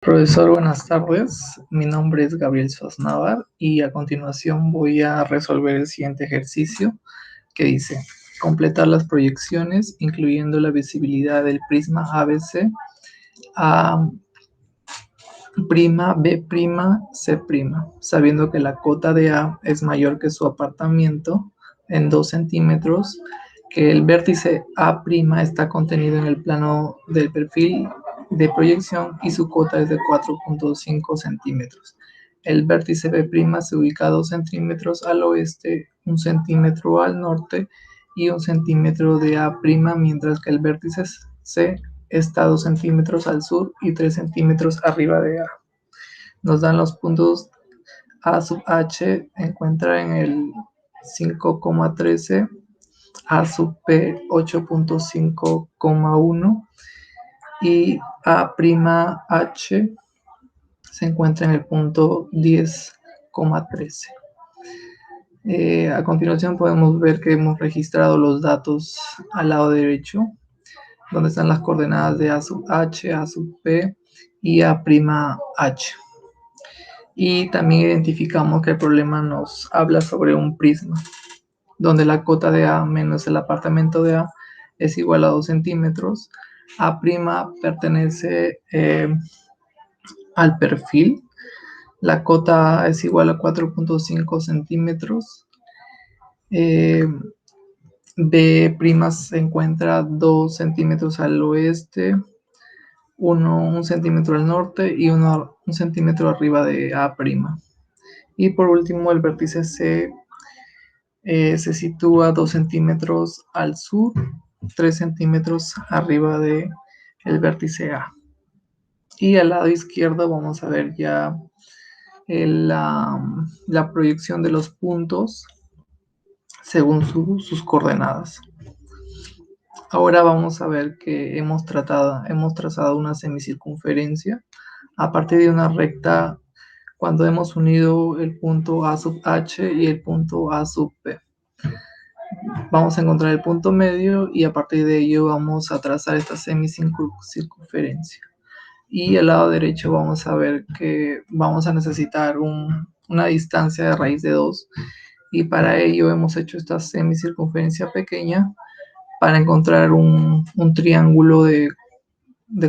Profesor, buenas tardes. Mi nombre es Gabriel Sosnávar y a continuación voy a resolver el siguiente ejercicio que dice: completar las proyecciones incluyendo la visibilidad del prisma ABC a' B', C', sabiendo que la cota de A es mayor que su apartamiento en 2 centímetros, que el vértice A' está contenido en el plano del perfil de proyección y su cota es de 4.5 centímetros. El vértice B' se ubica a 2 centímetros al oeste, 1 centímetro al norte y 1 centímetro de A', mientras que el vértice C está a 2 centímetros al sur y 3 centímetros arriba de A. Nos dan los puntos A sub H, encuentra en el 5,13, A sub P 8.5,1 y A'H se encuentra en el punto 10,13. A continuación podemos ver que hemos registrado los datos al lado derecho, donde están las coordenadas de A sub H, A sub P y A'H. Y también identificamos que el problema nos habla sobre un prisma, donde la cota de A menos el apartamento de A es igual a 2 centímetros. A' pertenece al perfil. La cota es igual a 4.5 centímetros. B' se encuentra 2 centímetros al oeste, 1 centímetro al norte y 1 centímetro arriba de A'. Y por último, el vértice C se sitúa 2 centímetros al sur, 3 centímetros arriba del vértice A. Y al lado izquierdo vamos a ver ya la proyección de los puntos según sus coordenadas. Ahora vamos a ver que hemos trazado una semicircunferencia a partir de una recta cuando hemos unido el punto A sub H y el punto A sub P. Vamos a encontrar el punto medio y a partir de ello vamos a trazar esta semicircunferencia. Y al lado derecho vamos a ver que vamos a necesitar una distancia de raíz de 2 y para ello hemos hecho esta semicircunferencia pequeña para encontrar un triángulo de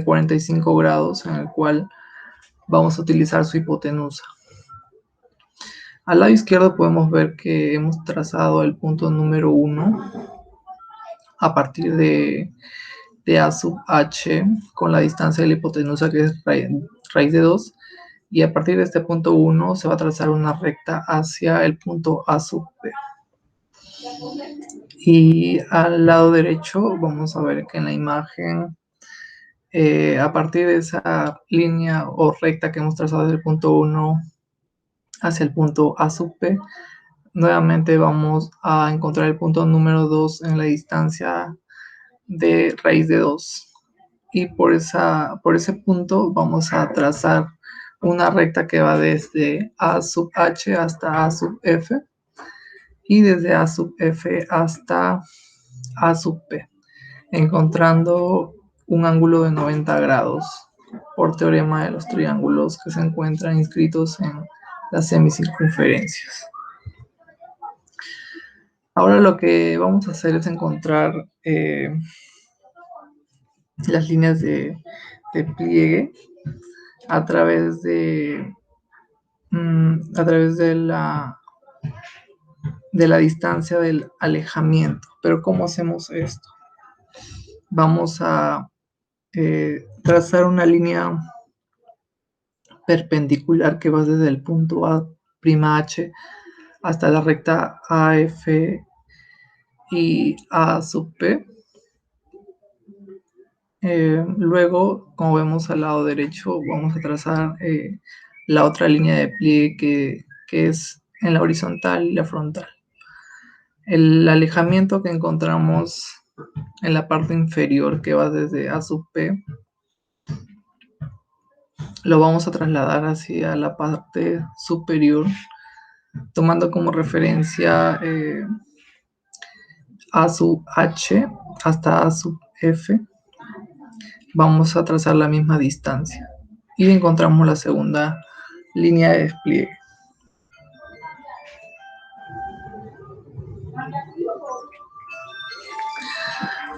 45 grados en el cual vamos a utilizar su hipotenusa. Al lado izquierdo podemos ver que hemos trazado el punto número 1 a partir de A sub H con la distancia de la hipotenusa que es raíz de 2 y a partir de este punto 1 se va a trazar una recta hacia el punto A sub P. Y al lado derecho vamos a ver que en la imagen a partir de esa línea o recta que hemos trazado desde el punto 1 hacia el punto A sub P, nuevamente vamos a encontrar el punto número 2 en la distancia de raíz de 2. Y por ese punto vamos a trazar una recta que va desde A sub H hasta A sub F y desde A sub F hasta A sub P, encontrando un ángulo de 90 grados por teorema de los triángulos que se encuentran inscritos en las semicircunferencias. Ahora lo que vamos a hacer es encontrar las líneas de pliegue a través de la distancia del alejamiento. Pero ¿cómo hacemos esto? Vamos a trazar una línea perpendicular que va desde el punto A'H hasta la recta AF y A sub P. Luego, como vemos al lado derecho, vamos a trazar la otra línea de pliegue que es en la horizontal y la frontal. El alejamiento que encontramos en la parte inferior que va desde A sub P lo vamos a trasladar hacia la parte superior, tomando como referencia A sub H hasta A sub F. Vamos a trazar la misma distancia y encontramos la segunda línea de despliegue.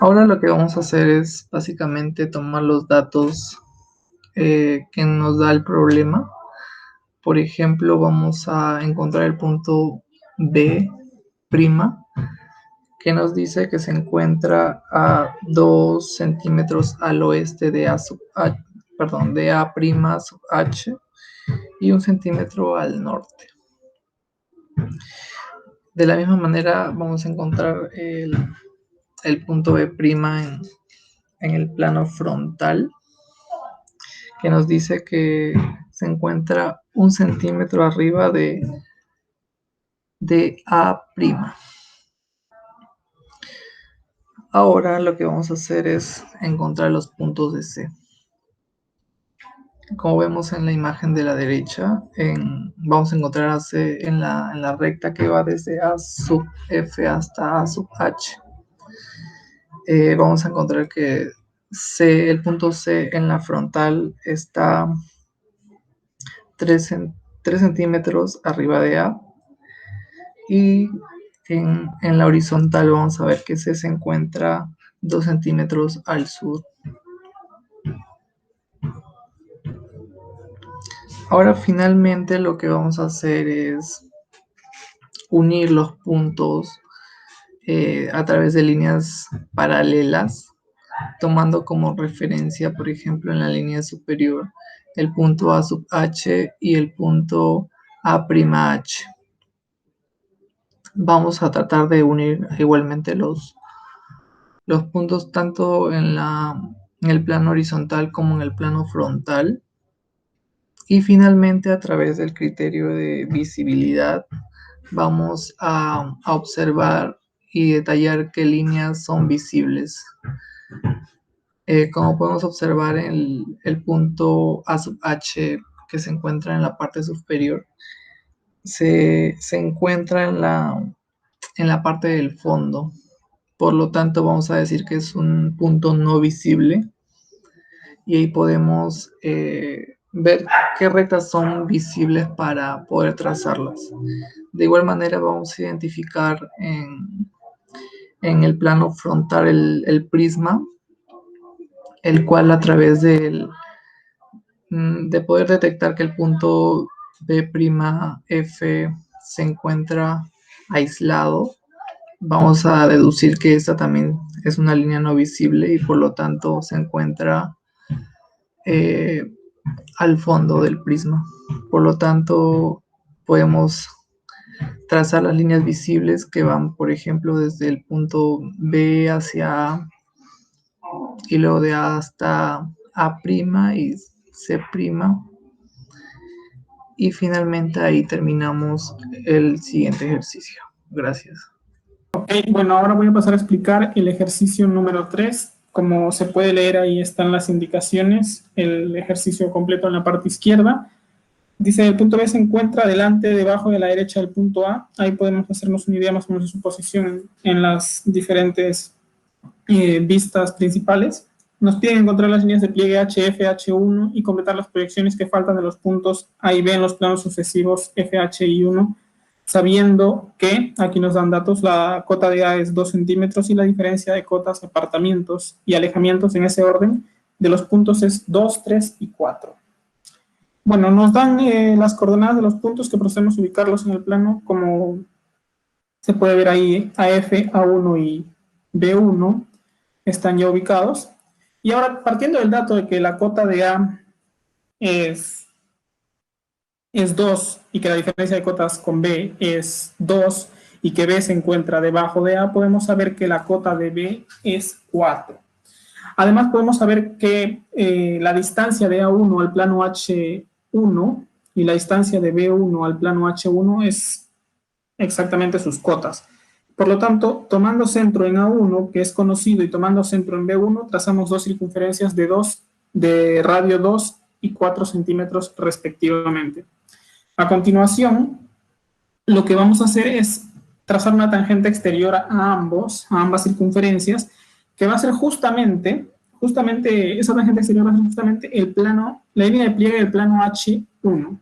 Ahora lo que vamos a hacer es básicamente tomar los datos que nos da el problema. Por ejemplo, vamos a encontrar el punto B', que nos dice que se encuentra a 2 centímetros al oeste de A sub H, de A' sub H, y 1 centímetro al norte. De la misma manera vamos a encontrar el punto B' en el plano frontal, que nos dice que se encuentra 1 centímetro arriba de A'. Ahora lo que vamos a hacer es encontrar los puntos de C. Como vemos en la imagen de la derecha, vamos a encontrar a C en la recta que va desde A sub F hasta A sub H. Vamos a encontrar que el punto C en la frontal está 3 centímetros arriba de A, y en la horizontal vamos a ver que C se encuentra 2 centímetros al sur. Ahora finalmente lo que vamos a hacer es unir los puntos a través de líneas paralelas, tomando como referencia, por ejemplo, en la línea superior, el punto A sub H y el punto A'H. Vamos a tratar de unir igualmente los puntos tanto en el plano horizontal como en el plano frontal. Y finalmente, a través del criterio de visibilidad, vamos a observar y detallar qué líneas son visibles. Como podemos observar, el punto A sub H, que se encuentra en la parte superior, se encuentra en la parte del fondo. Por lo tanto, vamos a decir que es un punto no visible. Y ahí podemos ver qué rectas son visibles para poder trazarlas. De igual manera, vamos a identificar en el plano frontal el prisma, el cual, a través de poder detectar que el punto B'F se encuentra aislado, vamos a deducir que esta también es una línea no visible y por lo tanto se encuentra al fondo del prisma. Por lo tanto, podemos trazar las líneas visibles que van, por ejemplo, desde el punto B hacia A, y luego de A hasta A' y C', y finalmente ahí terminamos el siguiente ejercicio. Gracias. Ok, bueno, ahora voy a pasar a explicar el ejercicio número 3. Como se puede leer, ahí están las indicaciones, el ejercicio completo en la parte izquierda. Dice, el punto B se encuentra delante, debajo de la derecha del punto A. Ahí podemos hacernos una idea más o menos de su posición en las diferentes vistas principales. Nos piden encontrar las líneas de pliegue HF, H1 y completar las proyecciones que faltan de los puntos A y B en los planos sucesivos FH y 1, sabiendo que, aquí nos dan datos, la cota de A es 2 centímetros y la diferencia de cotas, apartamientos y alejamientos en ese orden de los puntos es 2, 3 y 4. Bueno, nos dan las coordenadas de los puntos que procedemos a ubicarlos en el plano, como se puede ver ahí, AF, A1 y B1 están ya ubicados. Y ahora, partiendo del dato de que la cota de A es 2 y que la diferencia de cotas con B es 2 y que B se encuentra debajo de A, podemos saber que la cota de B es 4. Además, podemos saber que la distancia de A1 al plano H1 y la distancia de B1 al plano H1 es exactamente sus cotas. Por lo tanto, tomando centro en A1, que es conocido, y tomando centro en B1, trazamos dos circunferencias de radio 2 y 4 centímetros respectivamente. A continuación, lo que vamos a hacer es trazar una tangente exterior a ambas circunferencias, que va a ser justamente justamente, esa tangente exterior va a ser justamente el plano, la línea de pliegue del plano H1.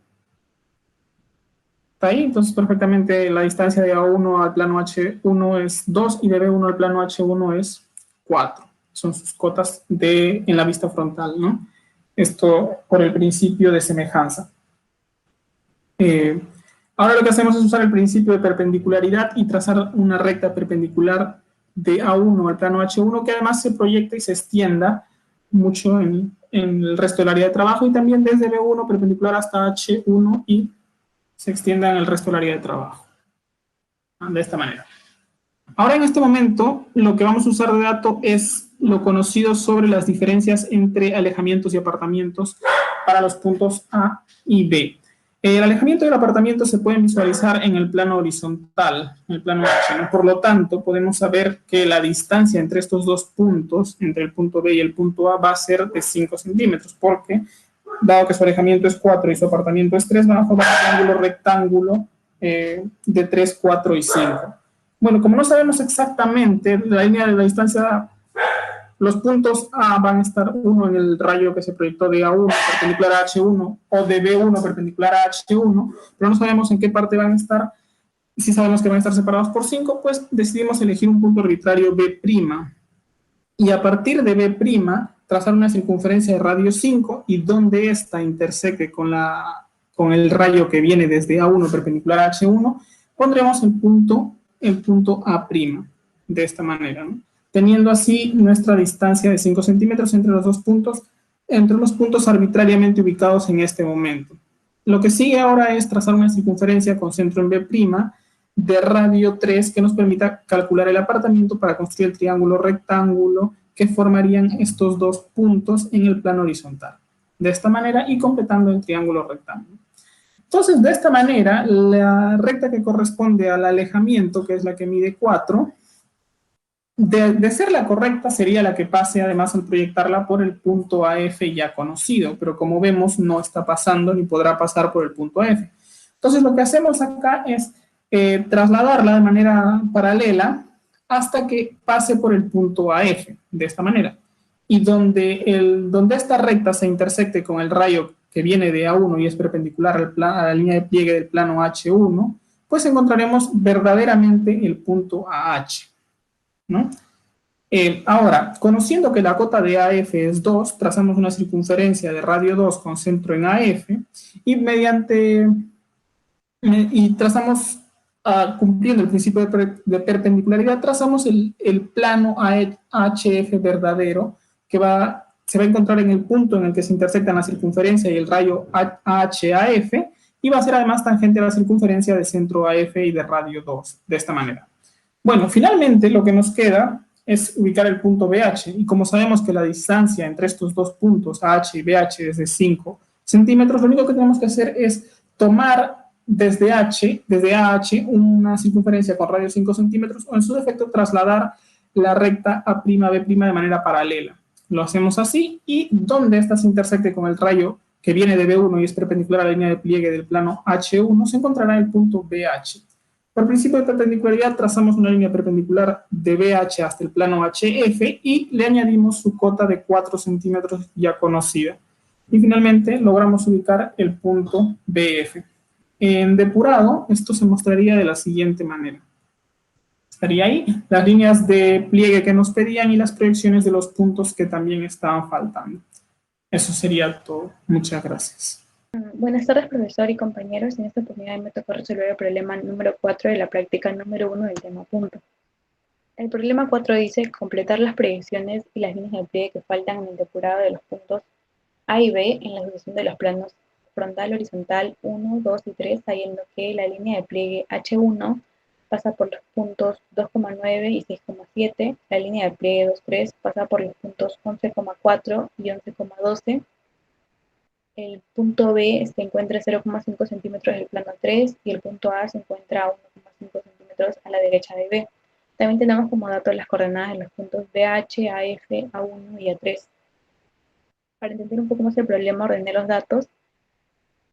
¿Está ahí? Entonces, perfectamente, la distancia de A1 al plano H1 es 2 y de B1 al plano H1 es 4. Son sus cotas en la vista frontal, ¿no? Esto por el principio de semejanza. Ahora lo que hacemos es usar el principio de perpendicularidad y trazar una recta perpendicular de A1 al plano H1 que además se proyecta y se extienda mucho en el resto del área de trabajo y también desde B1 perpendicular hasta H1 y se extienda en el resto del área de trabajo. De esta manera. Ahora en este momento lo que vamos a usar de dato es lo conocido sobre las diferencias entre alejamientos y apartamientos para los puntos A y B. El alejamiento y el apartamiento se pueden visualizar en el plano horizontal, en el plano H, ¿no? Por lo tanto, podemos saber que la distancia entre estos dos puntos, entre el punto B y el punto A, va a ser de 5 centímetros, porque, dado que su alejamiento es 4 y su apartamiento es 3, van a formar un triángulo rectángulo de 3, 4 y 5. Bueno, como no sabemos exactamente la línea de la distancia, los puntos A van a estar uno en el rayo que se proyectó de A1 perpendicular a H1 o de B1 perpendicular a H1, pero no sabemos en qué parte van a estar. Si sabemos que van a estar separados por 5, pues decidimos elegir un punto arbitrario B'. Y a partir de B', trazar una circunferencia de radio 5 y donde ésta intersecte con el rayo que viene desde A1 perpendicular a H1, pondremos el punto A', de esta manera, ¿no? Teniendo así nuestra distancia de 5 centímetros entre los dos puntos, entre los puntos arbitrariamente ubicados en este momento. Lo que sigue ahora es trazar una circunferencia con centro en B' de radio 3 que nos permita calcular el apartamiento para construir el triángulo rectángulo que formarían estos dos puntos en el plano horizontal. De esta manera y completando el triángulo rectángulo. Entonces, de esta manera, la recta que corresponde al alejamiento, que es la que mide 4, de ser la correcta sería la que pase además al proyectarla por el punto AF ya conocido, pero como vemos no está pasando ni podrá pasar por el punto AF. Entonces lo que hacemos acá es trasladarla de manera paralela hasta que pase por el punto AF, de esta manera. Y donde esta recta se intersecte con el rayo que viene de A1 y es perpendicular a la línea de pliegue del plano H1, pues encontraremos verdaderamente el punto AH, ¿no? Ahora, conociendo que la cota de AF es 2, trazamos una circunferencia de radio 2 con centro en AF y trazamos, cumpliendo el principio de perpendicularidad, trazamos el plano HF verdadero que se va a encontrar en el punto en el que se intersectan la circunferencia y el rayo AH-AF y va a ser además tangente a la circunferencia de centro AF y de radio 2, de esta manera. Bueno, finalmente lo que nos queda es ubicar el punto BH y como sabemos que la distancia entre estos dos puntos AH y BH es de 5 centímetros, lo único que tenemos que hacer es tomar desde AH una circunferencia con radio 5 centímetros o en su defecto trasladar la recta A'B' de manera paralela. Lo hacemos así y donde esta se intersecte con el rayo que viene de B1 y es perpendicular a la línea de pliegue del plano H1 se encontrará el punto BH. Por principio de perpendicularidad trazamos una línea perpendicular de BH hasta el plano HF y le añadimos su cota de 4 centímetros ya conocida. Y finalmente logramos ubicar el punto BF. En depurado, esto se mostraría de la siguiente manera. Estaría ahí las líneas de pliegue que nos pedían y las proyecciones de los puntos que también estaban faltando. Eso sería todo. Muchas gracias. Buenas tardes, profesor y compañeros. En esta oportunidad me tocó resolver el problema número 4 de la práctica número 1 del tema punto. El problema 4 dice completar las proyecciones y las líneas de pliegue que faltan en el depurado de los puntos A y B en la sucesión de los planos frontal, horizontal 1, 2 y 3, sabiendo que la línea de pliegue H1 pasa por los puntos 2,9 y 6,7, la línea de pliegue 2,3 pasa por los puntos 11,4 y 11,12, el punto B se encuentra a 0,5 centímetros del plano 3 y el punto A se encuentra a 1,5 centímetros a la derecha de B. También tenemos como dato las coordenadas de los puntos BH, AF, A1 y A3. Para entender un poco más el problema, ordené los datos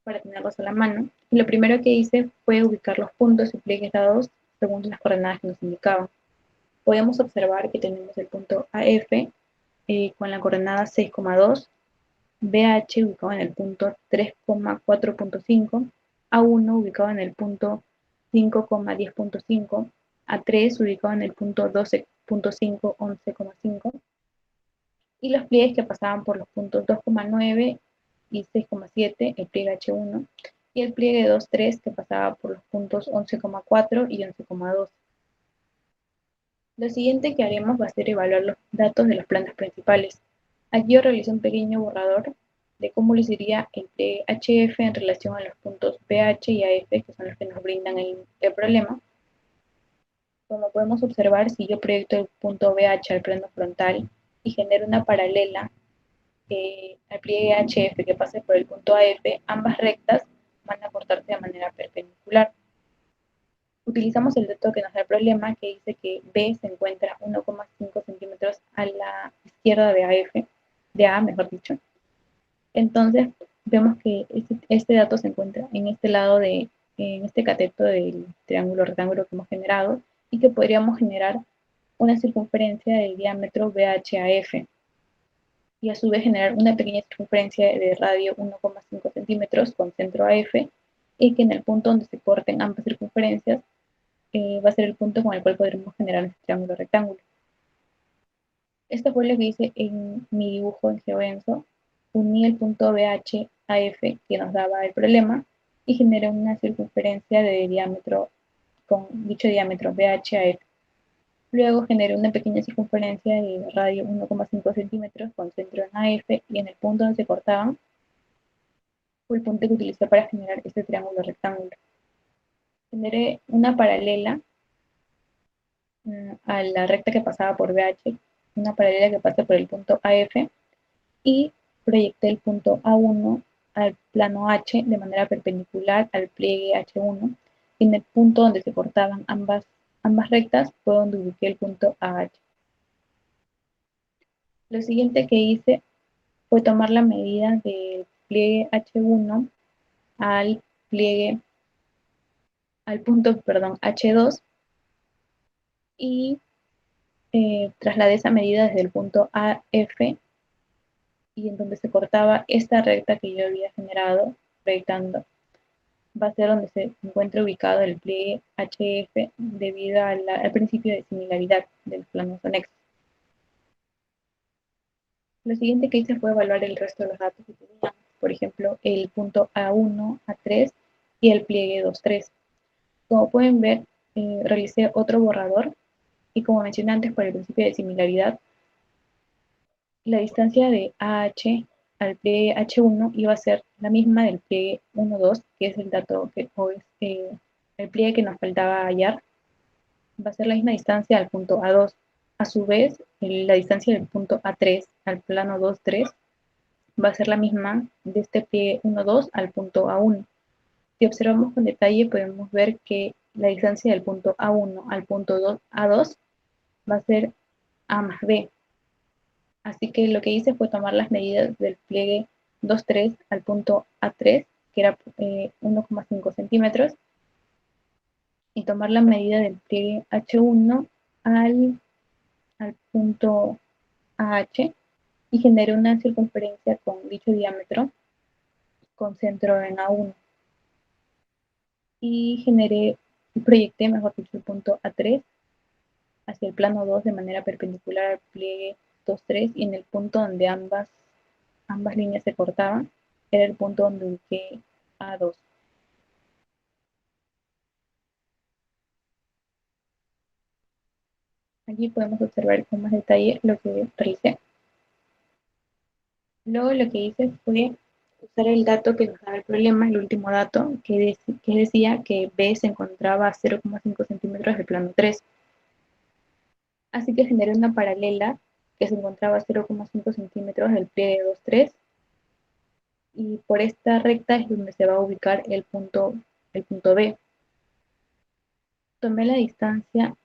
para tenerlos a la mano. Y lo primero que hice fue ubicar los puntos y pliegues dados según las coordenadas que nos indicaban. Podemos observar que tenemos el punto AF con la coordenada 6,2, BH ubicado en el punto 3,4.5, A1 ubicado en el punto 5,10.5, A3 ubicado en el punto 12.5, 11,5, y los pliegues que pasaban por los puntos 2,9 y 6,7, el pliegue H1, y el pliegue 2,3 que pasaba por los puntos 11,4 y 11,2. Lo siguiente que haremos va a ser evaluar los datos de las plantas principales. Aquí yo realicé un pequeño borrador de cómo luciría el pliegue HF en relación a los puntos pH y AF, que son los que nos brindan el problema. Como podemos observar, si yo proyecto el punto BH al plano frontal y genero una paralela al pliegue HF que pase por el punto AF, ambas rectas van a cortarse de manera perpendicular. Utilizamos el dato que nos da el problema, que dice que B se encuentra 1,5 centímetros a la izquierda de AF, de A, mejor dicho. Entonces, vemos que este dato se encuentra en este lado en este cateto del triángulo rectángulo que hemos generado, y que podríamos generar una circunferencia del diámetro BHAF, y a su vez generar una pequeña circunferencia de radio 1,5 centímetros con centro AF, y que en el punto donde se corten ambas circunferencias va a ser el punto con el cual podremos generar este triángulo rectángulo. Esto fue lo que hice en mi dibujo en GeoEnso. Uní el punto BH-AF que nos daba el problema y generé una circunferencia de diámetro con dicho diámetro BH-AF. Luego generé una pequeña circunferencia de radio 1,5 centímetros con centro en AF, y en el punto donde se cortaban fue el punto que utilicé para generar este triángulo rectángulo. Generé una paralela a la recta que pasaba por BH, una paralela que pasa por el punto AF, y proyecté el punto A1 al plano H de manera perpendicular al pliegue H1, y en el punto donde se cortaban ambas rectas fue donde ubiqué el punto AH. Lo siguiente que hice fue tomar la medida del pliegue H1 al punto H2, y trasladé esa medida desde el punto AF, y en donde se cortaba esta recta que yo había generado proyectando va a ser donde se encuentra ubicado el pliegue HF debido al principio de similaridad de los planos anexos. Lo siguiente que hice fue evaluar el resto de los datos que teníamos, por ejemplo, el punto A1, A3 y el pliegue 2,3. Como pueden ver, realicé otro borrador, y como mencioné antes, por el principio de similaridad, la distancia de AH al pliegue H1 iba a ser la misma del pliegue 1,2, que es el dato que hoy el pliegue que nos faltaba hallar, va a ser la misma distancia al punto A2. A su vez, la distancia del punto A3 al plano 2,3 va a ser la misma de este pliegue 1,2 al punto A1. Si observamos con detalle, podemos ver que la distancia del punto A1 al punto A2 va a ser A más B. Así que lo que hice fue tomar las medidas del pliegue 2,3 al punto A3, que era 1,5 centímetros, y tomar la medida del pliegue H1 al punto AH, y generé una circunferencia con dicho diámetro con centro en A1. Y proyecté, mejor dicho, el punto A3 hacia el plano 2 de manera perpendicular al pliegue 2,3, y en el punto donde ambas líneas se cortaban era el punto donde ubiqué A2. Aquí podemos observar con más detalle lo que realicé. Luego lo que hice fue usar el dato que nos daba el problema, el último dato, que decía que B se encontraba a 0,5 centímetros del plano 3. Así que generé una paralela que se encontraba a 0,5 centímetros del pliegue 2,3, y por esta recta es donde se va a ubicar el punto B. Tomé la distancia.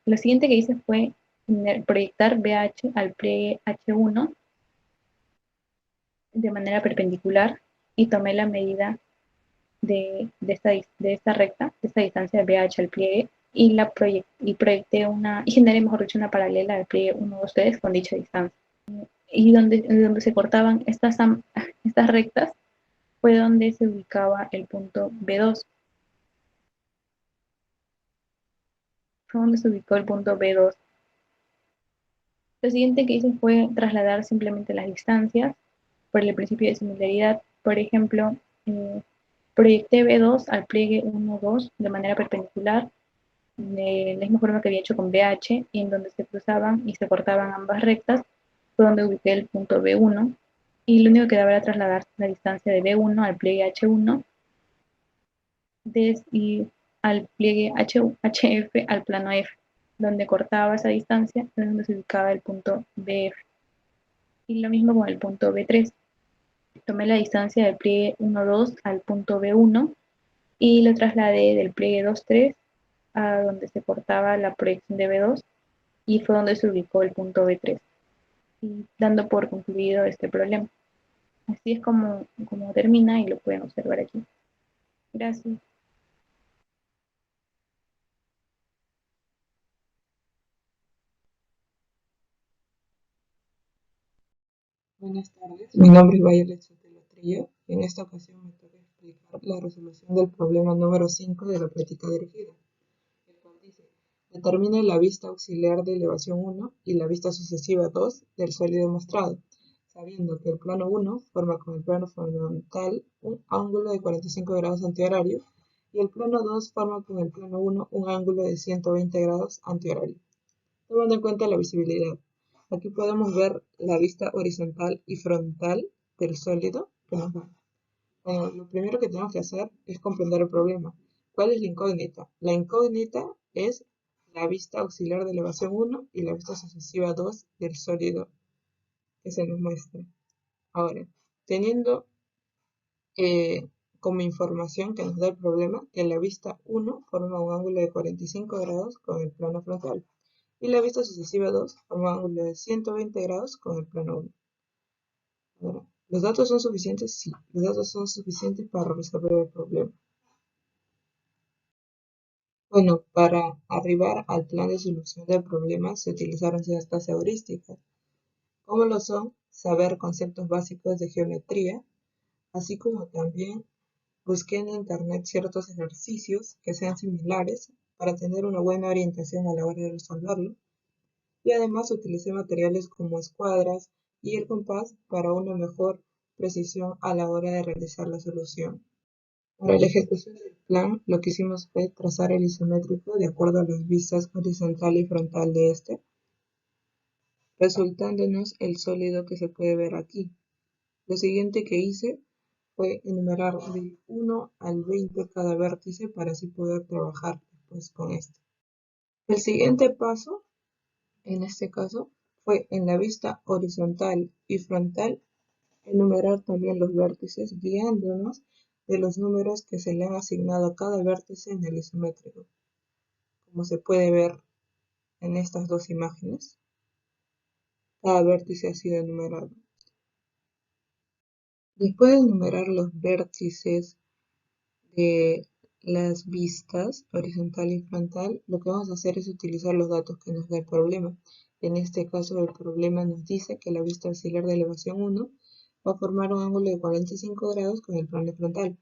Lo siguiente que hice fue proyectar BH al pliegue H1 de manera perpendicular, y tomé la medida de esta recta, de esta distancia de BH al pliegue, y proyecté y generé, mejor dicho, una paralela al pliegue 1, 2, 3 con dicha distancia. y donde se cortaban estas rectas fue donde se ubicaba el punto B2. Fue donde se ubicó el punto B2. Lo siguiente que hice fue trasladar simplemente las distancias por el principio de similaridad. Por ejemplo, proyecté B2 al pliegue 1-2 de manera perpendicular, de la misma forma que había hecho con BH, y en donde se cruzaban y se cortaban ambas rectas, fue donde ubiqué el punto B1, y lo único que daba era trasladar la distancia de B1 al pliegue H1 y al pliegue HF al plano F, donde cortaba esa distancia, es donde se ubicaba el punto BF. Y lo mismo con el punto B3. Tomé la distancia del pliegue 1-2 al punto B1 y lo trasladé del pliegue 2-3 a donde se cortaba la proyección de B2 y fue donde se ubicó el punto B3, y dando por concluido este problema. Así es como termina y lo pueden observar aquí. Gracias. Buenas tardes, mi nombre es Violet Sotelo Trillo y en esta ocasión me toca explicar la resolución del problema número 5 de la práctica dirigida, el cual dice: determine la vista auxiliar de elevación 1 y la vista sucesiva 2 del sólido mostrado, sabiendo que el plano 1 forma con el plano frontal un ángulo de 45 grados antihorario y el plano 2 forma con el plano 1 un ángulo de 120 grados antihorario. Tomando en cuenta la visibilidad, aquí podemos ver la vista horizontal y frontal del sólido que nos da. Bueno, lo primero que tenemos que hacer es comprender el problema. ¿Cuál es la incógnita? La incógnita es la vista auxiliar de elevación 1 y la vista sucesiva 2 del sólido que se nos muestra. Ahora, teniendo como información que nos da el problema que la vista 1 forma un ángulo de 45 grados con el plano frontal y la vista sucesiva 2 forma un ángulo de 120 grados con el plano 1. Ahora, ¿los datos son suficientes? Sí, los datos son suficientes para resolver el problema. Bueno, para arribar al plan de solución del problema se utilizaron ciertas heurísticas, como lo son saber conceptos básicos de geometría, así como también busqué en internet ciertos ejercicios que sean similares para tener una buena orientación a la hora de resolverlo, y además utilicé materiales como escuadras y el compás para una mejor precisión a la hora de realizar la solución. Para la ejecución del plan, lo que hicimos fue trazar el isométrico de acuerdo a las vistas horizontal y frontal de este, resultándonos el sólido que se puede ver aquí. Lo siguiente que hice fue enumerar del 1 al 20 cada vértice para así poder trabajar después con esto. El siguiente paso, en este caso, fue en la vista horizontal y frontal enumerar también los vértices guiándonos de los números que se le han asignado a cada vértice en el isométrico, como se puede ver en estas dos imágenes. Cada vértice ha sido enumerado. Después de enumerar los vértices de las vistas horizontal y frontal, lo que vamos a hacer es utilizar los datos que nos da el problema. En este caso, el problema nos dice que la vista auxiliar de elevación 1 va a formar un ángulo de 45 grados con el plano frontal,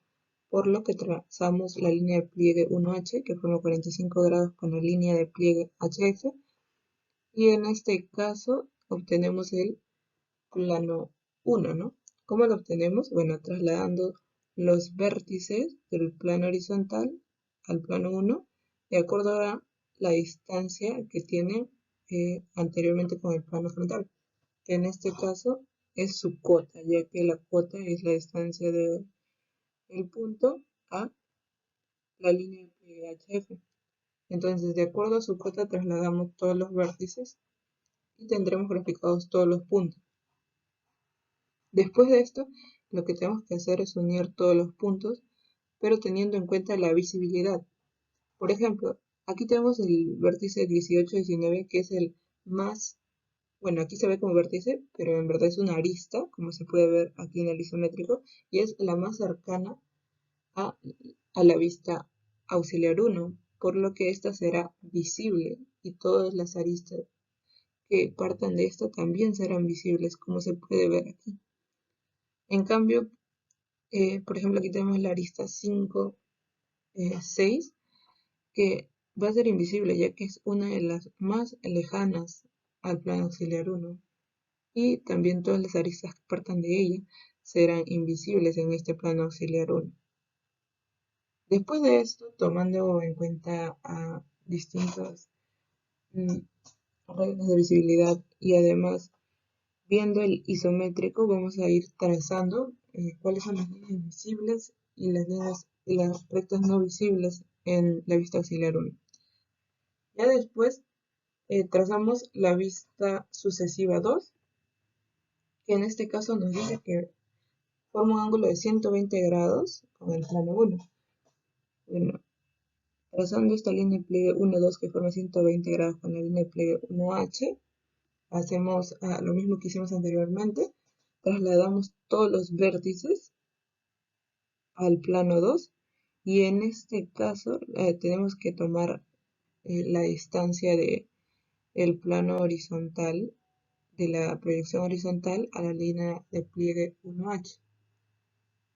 por lo que trazamos la línea de pliegue 1H que forma 45 grados con la línea de pliegue HF, y en este caso obtenemos el plano 1, ¿no? ¿Cómo lo obtenemos? Bueno, trasladando los vértices del plano horizontal al plano 1 de acuerdo a la distancia que tiene anteriormente con el plano frontal, que en este caso es su cota, ya que la cota es la distancia del punto a la línea de HF. Entonces, de acuerdo a su cota, trasladamos todos los vértices y tendremos graficados todos los puntos. Después de esto, lo que tenemos que hacer es unir todos los puntos, pero teniendo en cuenta la visibilidad. Por ejemplo, aquí tenemos el vértice 18-19, que es el más, bueno, aquí se ve como vértice, pero en verdad es una arista, como se puede ver aquí en el isométrico, y es la más cercana a, la vista auxiliar 1, por lo que esta será visible y todas las aristas que partan de esta también serán visibles, como se puede ver aquí. En cambio, por ejemplo, aquí tenemos la arista 5, 6, que va a ser invisible ya que es una de las más lejanas al plano auxiliar 1. Y también todas las aristas que partan de ella serán invisibles en este plano auxiliar 1. Después de esto, tomando en cuenta a distintas reglas de visibilidad y además viendo el isométrico, vamos a ir trazando cuáles son las líneas visibles y las rectas no visibles en la vista auxiliar 1. Ya después trazamos la vista sucesiva 2, que en este caso nos dice que forma un ángulo de 120 grados con el plano 1. Bueno, trazando esta línea de pliegue 1-2 que forma 120 grados con la línea de pliegue 1H, hacemos lo mismo que hicimos anteriormente, trasladamos todos los vértices al plano 2 y en este caso tenemos que tomar la distancia de el plano horizontal, de la proyección horizontal a la línea de pliegue 1H.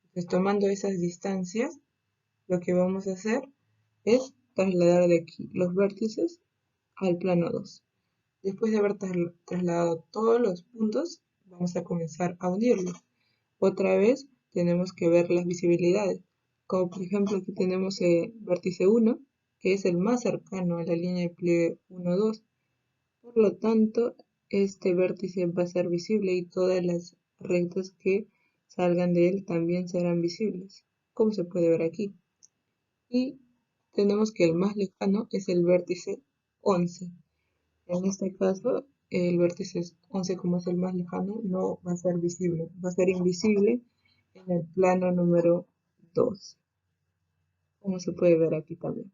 Entonces, tomando esas distancias, lo que vamos a hacer es trasladar de aquí los vértices al plano 2. Después de haber trasladado todos los puntos, vamos a comenzar a unirlos. Otra vez tenemos que ver las visibilidades. Como por ejemplo aquí tenemos el vértice 1, que es el más cercano a la línea de pliegue 1-2. Por lo tanto, este vértice va a ser visible y todas las rectas que salgan de él también serán visibles, como se puede ver aquí. Y tenemos que el más lejano es el vértice 11. En este caso, el vértice 11, como es el más lejano, no va a ser visible, va a ser invisible en el plano número 2, como se puede ver aquí también.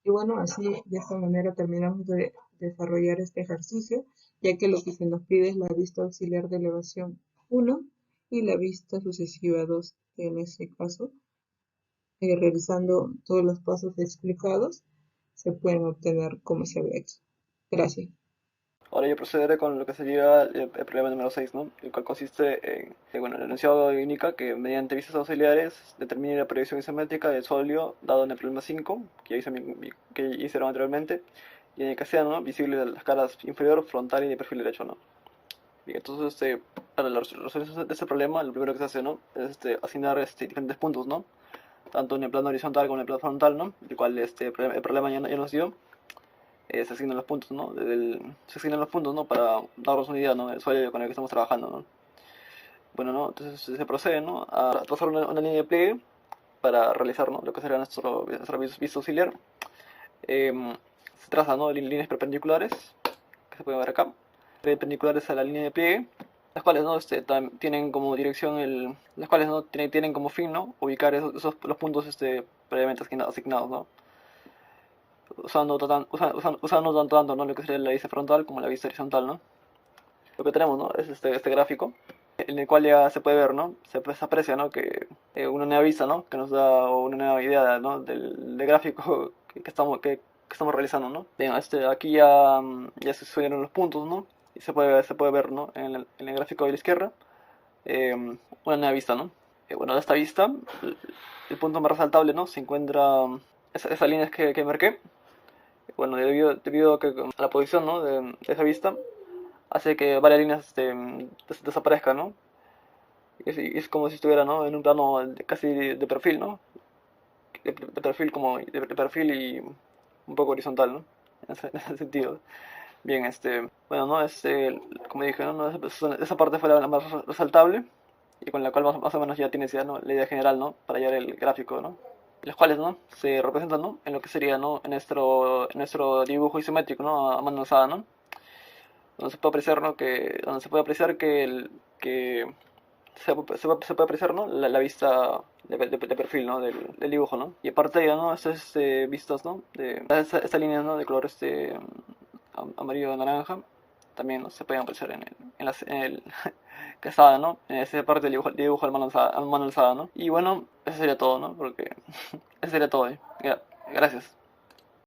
Y bueno, así de esta manera terminamos de desarrollar este ejercicio, ya que lo que se nos pide es la vista auxiliar de elevación 1 y la vista sucesiva 2, que en este caso, realizando todos los pasos explicados, se pueden obtener como se ve aquí. Gracias. Ahora yo procederé con lo que sería el problema número 6, ¿no? El cual consiste bueno, el enunciado indica que mediante vistas auxiliares determine la proyección isométrica del sólido dado en el problema 5, que ya que hicieron anteriormente, y en el que sean, ¿no?, visibles las caras inferior, frontal y de perfil derecho, ¿no? Bien, entonces, para la resolución de este problema, lo primero que se hace, ¿no?, es asignar diferentes puntos, ¿no?, tanto en el plano horizontal como en el plano frontal, ¿no?, el cual el problema ya nos dio. Se asignan los puntos, ¿no? Se asignan los puntos, ¿no?, para darnos una idea, ¿no?, del sólido con el que estamos trabajando, ¿no? Bueno, ¿no?, entonces se procede, ¿no?, a trazar una línea de pliegue para realizar, ¿no?, lo que será nuestra vista auxiliar. Se traza, ¿no?, líneas perpendiculares, que se pueden ver acá, perpendiculares a la línea de pliegue, las cuales, ¿no?, tienen como dirección las cuales, ¿no?, tienen como fin, ¿no?, ubicar los puntos previamente asignados, ¿no?, usando tanto, ¿no?, lo que sería la vista frontal como la vista horizontal, ¿no? Lo que tenemos, ¿no?, es este gráfico, en el cual ya se puede ver, ¿no?, se aprecia, ¿no?, que una nueva vista, ¿no?, que nos da una nueva idea, ¿no?, del gráfico que estamos realizando, ¿no? Bien, aquí ya se subieron los puntos, ¿no?, y se puede ver, ¿no?, en el gráfico de la izquierda, una nueva vista, ¿no? Bueno, de esta vista, el punto más resaltable, ¿no?, se encuentra esas líneas que marqué. Bueno, debido a que la posición, ¿no?, de esa vista hace que varias líneas desaparezcan, ¿no? Es como si estuviera, ¿no?, en un plano casi de perfil, ¿no? De perfil de perfil y un poco horizontal, ¿no? En ese sentido. Bien, bueno, ¿no? Como dije, ¿no? Esa parte fue la más resaltable y con la cual más o menos ya tienes ya, ¿no?, la idea general, ¿no?, para hallar el gráfico, ¿no?, los cuales, ¿no?, se representan, ¿no?, en lo que sería, ¿no?, en nuestro dibujo isométrico, ¿no?, a mano alzada, ¿no?, donde se puede apreciar, ¿no?, que se puede apreciar, ¿no?, la vista de perfil, ¿no?, del dibujo, ¿no? Y aparte de ello, ¿no?, estas vistas, ¿no?, de esta línea, ¿no?, de color amarillo naranja también, ¿no?, se pueden apreciar en el casada, ¿no?, en esa parte del dibujo a mano alzada, ¿no? Y bueno, eso sería todo, ¿no? Porque eso sería todo, ¿eh? Gracias.